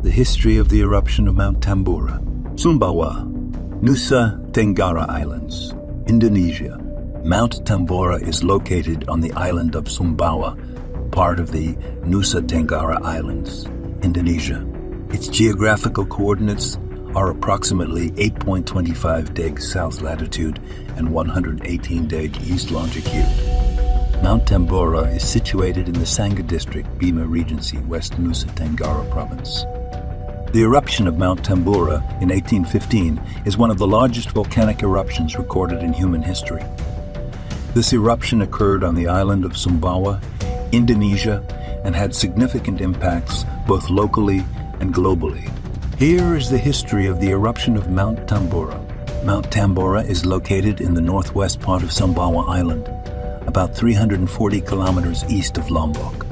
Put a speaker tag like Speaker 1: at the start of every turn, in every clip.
Speaker 1: The history of the eruption of Mount Tambora. Sumbawa, Nusa Tenggara Islands, Indonesia. Mount Tambora is located on the island of Sumbawa, part of the Nusa Tenggara Islands, Indonesia. Its geographical coordinates are approximately 8.25 deg south latitude and 118 deg east longitude. Mount Tambora is situated in the Sanggar District, Bima Regency, West Nusa Tenggara Province. The eruption of Mount Tambora in 1815 is one of the largest volcanic eruptions recorded in human history. This eruption occurred on the island of Sumbawa, Indonesia, and had significant impacts both locally and globally. Here is the history of the eruption of Mount Tambora. Mount Tambora is located in the northwest part of Sumbawa Island, about 340 kilometers east of Lombok.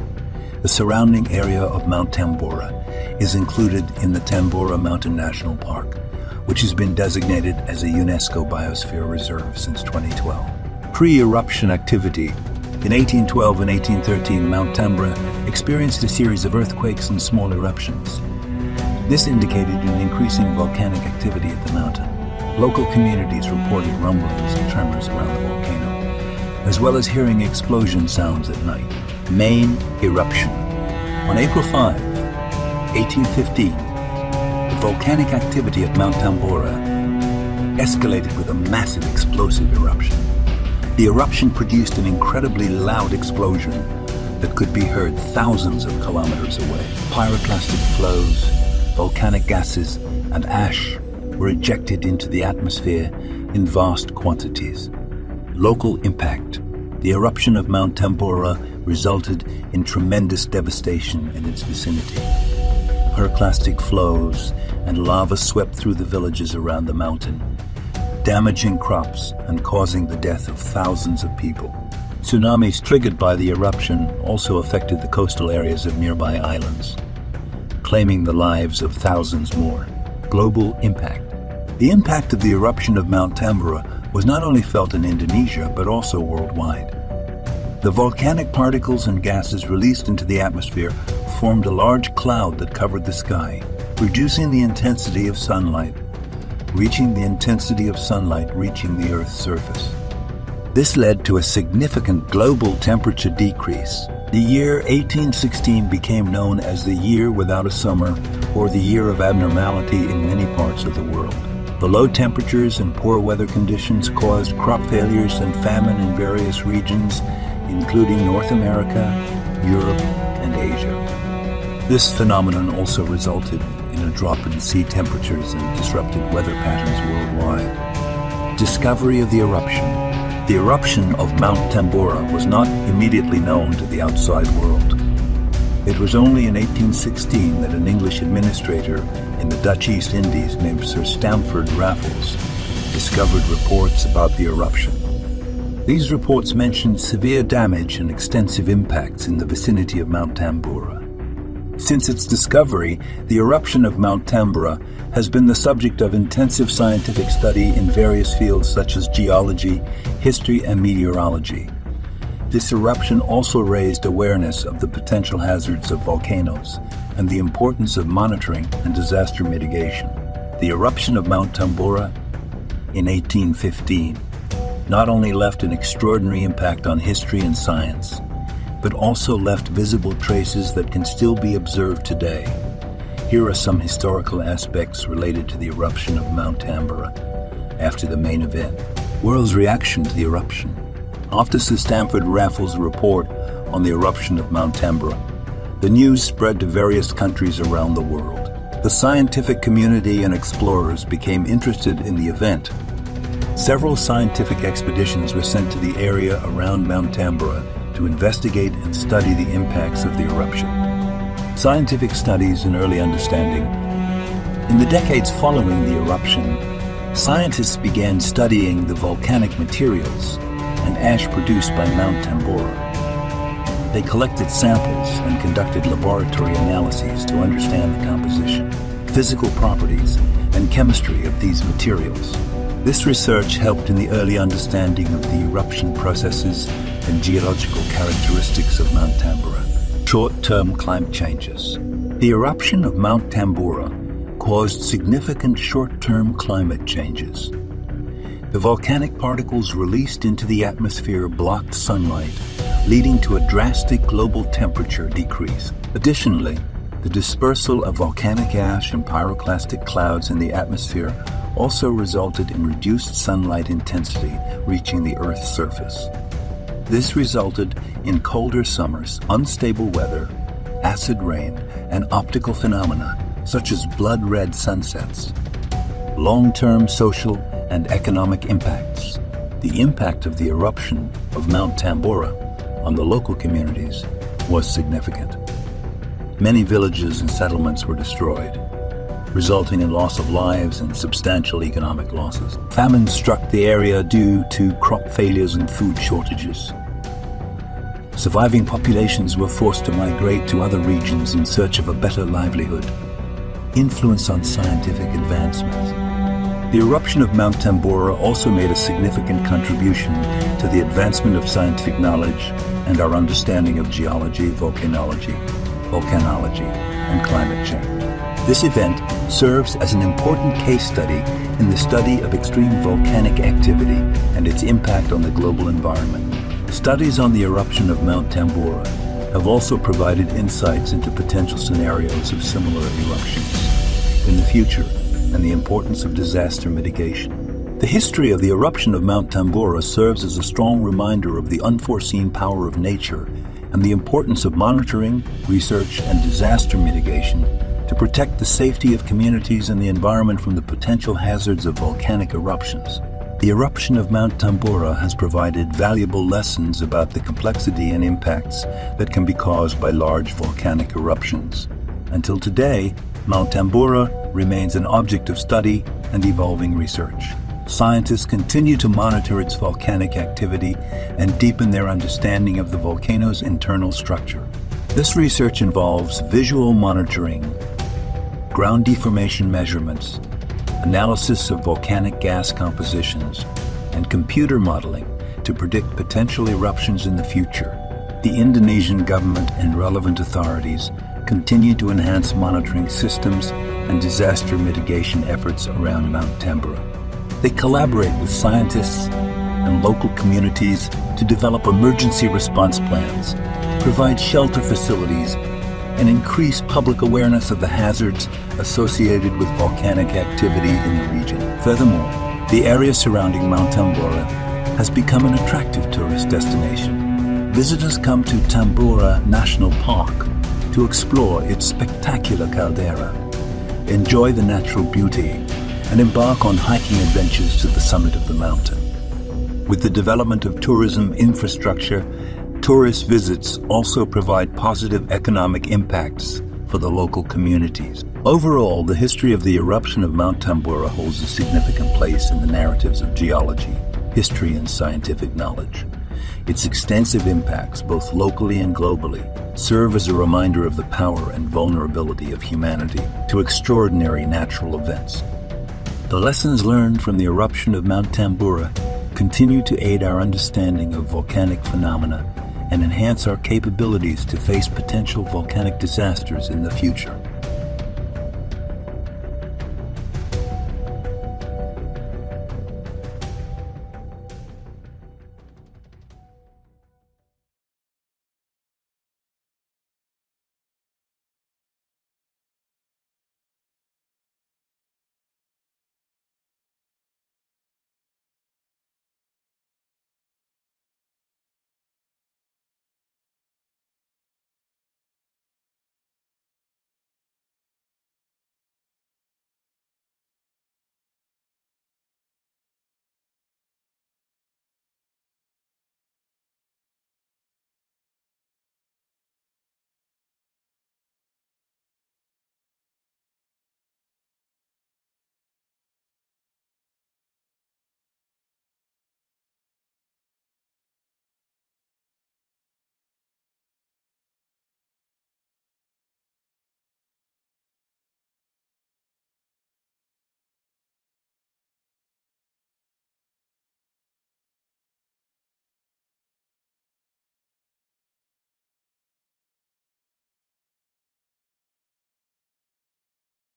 Speaker 1: The surrounding area of Mount Tambora is included in the Tambora Mountain National Park, which has been designated as a UNESCO biosphere reserve since 2012. Pre-eruption activity. In 1812 and 1813, Mount Tambora experienced a series of earthquakes and small eruptions. This indicated an increasing volcanic activity at the mountain. Local communities reported rumblings and tremors around the volcano, as well as hearing explosion sounds at night. Main eruption. On April 5, 1815, the volcanic activity at Mount Tambora escalated with a massive explosive eruption. The eruption produced an incredibly loud explosion that could be heard thousands of kilometers away. Pyroclastic flows, volcanic gases, and ash were ejected into the atmosphere in vast quantities. Local impact. The eruption of Mount Tambora resulted in tremendous devastation in its vicinity. Pyroclastic flows and lava swept through the villages around the mountain, damaging crops and causing the death of thousands of people. Tsunamis triggered by the eruption also affected the coastal areas of nearby islands, claiming the lives of thousands more. Global impact. The impact of the eruption of Mount Tambora was not only felt in Indonesia, but also worldwide. The volcanic particles and gases released into the atmosphere formed a large cloud that covered the sky, reducing the intensity of sunlight, reaching the Earth's surface. This led to a significant global temperature decrease. The year 1816 became known as the year without a summer, or the year of abnormality in many parts of the world. The low temperatures and poor weather conditions caused crop failures and famine in various regions, including North America, Europe, and Asia. This phenomenon also resulted in a drop in sea temperatures and disrupted weather patterns worldwide. Discovery of the eruption. The eruption of Mount Tambora was not immediately known to the outside world. It was only in 1816 that an English administrator in the Dutch East Indies named Sir Stamford Raffles discovered reports about the eruption. These reports mentioned severe damage and extensive impacts in the vicinity of Mount Tambora. Since its discovery, the eruption of Mount Tambora has been the subject of intensive scientific study in various fields such as geology, history, and meteorology. This eruption also raised awareness of the potential hazards of volcanoes and the importance of monitoring and disaster mitigation. The eruption of Mount Tambora in 1815 not only left an extraordinary impact on history and science, but also left visible traces that can still be observed today. Here are some historical aspects related to the eruption of Mount Tambora after the main event. World's reaction to the eruption. After Sir Stamford Raffles' report on the eruption of Mount Tambora, the news spread to various countries around the world. The scientific community and explorers became interested in the event. Several scientific expeditions were sent to the area around Mount Tambora to investigate and study the impacts of the eruption. Scientific studies and early understanding. In the decades following the eruption, scientists began studying the volcanic materials and ash produced by Mount Tambora. They collected samples and conducted laboratory analyses to understand the composition, physical properties, and chemistry of these materials. This research helped in the early understanding of the eruption processes and geological characteristics of Mount Tambora. Short-term climate changes. The eruption of Mount Tambora caused significant short-term climate changes. The volcanic particles released into the atmosphere blocked sunlight, leading to a drastic global temperature decrease. Additionally, the dispersal of volcanic ash and pyroclastic clouds in the atmosphere also resulted in reduced sunlight intensity reaching the Earth's surface. This resulted in colder summers, unstable weather, acid rain, and optical phenomena such as blood-red sunsets. Long-term social and economic impacts. The impact of the eruption of Mount Tambora on the local communities was significant. Many villages and settlements were destroyed, resulting in loss of lives and substantial economic losses. Famine struck the area due to crop failures and food shortages. Surviving populations were forced to migrate to other regions in search of a better livelihood. Influence on scientific advancements. The eruption of Mount Tambora also made a significant contribution to the advancement of scientific knowledge and our understanding of geology, volcanology, and climate change. This event serves as an important case study in the study of extreme volcanic activity and its impact on the global environment. Studies on the eruption of Mount Tambora have also provided insights into potential scenarios of similar eruptions in the future and the importance of disaster mitigation. The history of the eruption of Mount Tambora serves as a strong reminder of the unforeseen power of nature and the importance of monitoring, research, and disaster mitigation to protect the safety of communities and the environment from the potential hazards of volcanic eruptions. The eruption of Mount Tambora has provided valuable lessons about the complexity and impacts that can be caused by large volcanic eruptions. Until today, Mount Tambora remains an object of study and evolving research. Scientists continue to monitor its volcanic activity and deepen their understanding of the volcano's internal structure. This research involves visual monitoring, ground deformation measurements, analysis of volcanic gas compositions, and computer modeling to predict potential eruptions in the future. The Indonesian government and relevant authorities continue to enhance monitoring systems and disaster mitigation efforts around Mount Tambora. They collaborate with scientists and local communities to develop emergency response plans, provide shelter facilities, and increase public awareness of the hazards associated with volcanic activity in the region. Furthermore, the area surrounding Mount Tambora has become an attractive tourist destination. Visitors come to Tambora National Park to explore its spectacular caldera, enjoy the natural beauty, and embark on hiking adventures to the summit of the mountain. With the development of tourism infrastructure, tourist visits also provide positive economic impacts for the local communities. Overall, the history of the eruption of Mount Tambora holds a significant place in the narratives of geology, history, and scientific knowledge. Its extensive impacts, both locally and globally, serve as a reminder of the power and vulnerability of humanity to extraordinary natural events. The lessons learned from the eruption of Mount Tambora continue to aid our understanding of volcanic phenomena and enhance our capabilities to face potential volcanic disasters in the future.